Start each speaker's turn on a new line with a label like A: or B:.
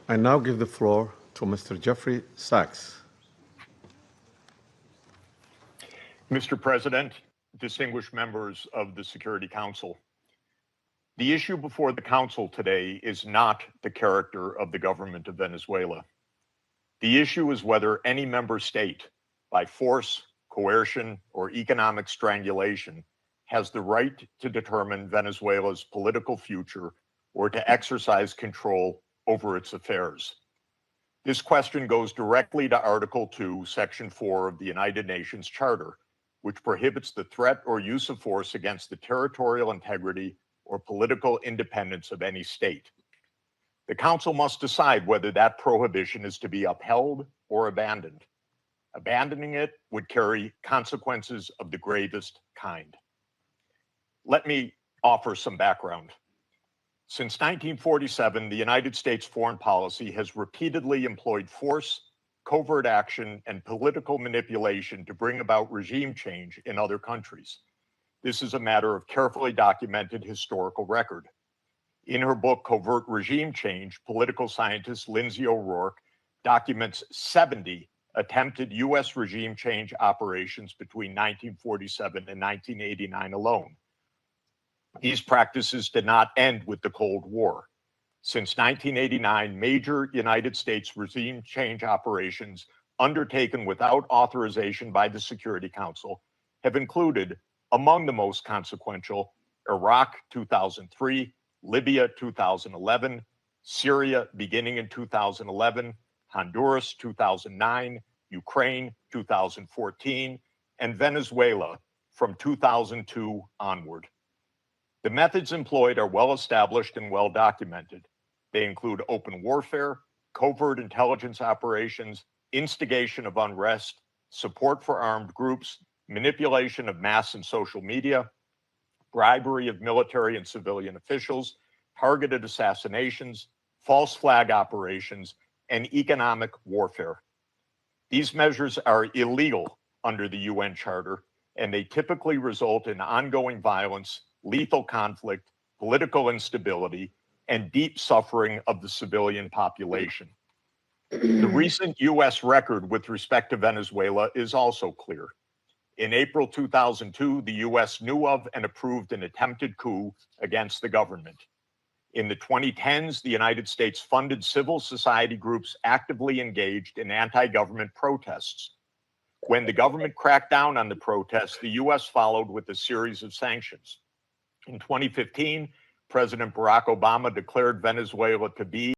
A: I now give the floor to Mr. Jeffrey Sachs.
B: Mr. President, distinguished members of the Security Council, the issue before the Council today is not the character of the government of Venezuela. The issue is whether any member state, by force, coercion, or economic strangulation, has the right to determine Venezuela's political future or to exercise control over its affairs. This question goes directly to Article 2, Section 4 of the United Nations Charter, which prohibits the threat or use of force against the territorial integrity or political independence of any state. The Council must decide whether that prohibition is to be upheld or abandoned. Abandoning it would carry consequences of the gravest kind. Let me offer some background. Since 1947, the United States foreign policy has repeatedly employed force, covert action, and political manipulation to bring about regime change in other countries. This is a matter of carefully documented historical record. In her book, Covert Regime Change, political scientist Lindsay O'Rourke documents 70 attempted U.S. regime change operations between 1947 and 1989 alone. These practices did not end with the Cold War. Since 1989, major United States regime change operations undertaken without authorization by the Security Council have included, among the most consequential, Iraq 2003, Libya 2011, Syria beginning in 2011, Honduras 2009, Ukraine 2014, and Venezuela from 2002 onward. The methods employed are well established and well documented. They include open warfare, covert intelligence operations, instigation of unrest, support for armed groups, manipulation of mass and social media, bribery of military and civilian officials, targeted assassinations, false flag operations, and economic warfare. These measures are illegal under the UN Charter, and they typically result in ongoing violence, lethal conflict, political instability, and deep suffering of the civilian population. The recent U.S. record with respect to Venezuela is also clear. In April 2002, the U.S. knew of and approved an attempted coup against the government. In the 2010s, the United States funded civil society groups actively engaged in anti-government protests. When the government cracked down on the protests, the U.S. followed with a series of sanctions. In 2015, President Barack Obama declared Venezuela to be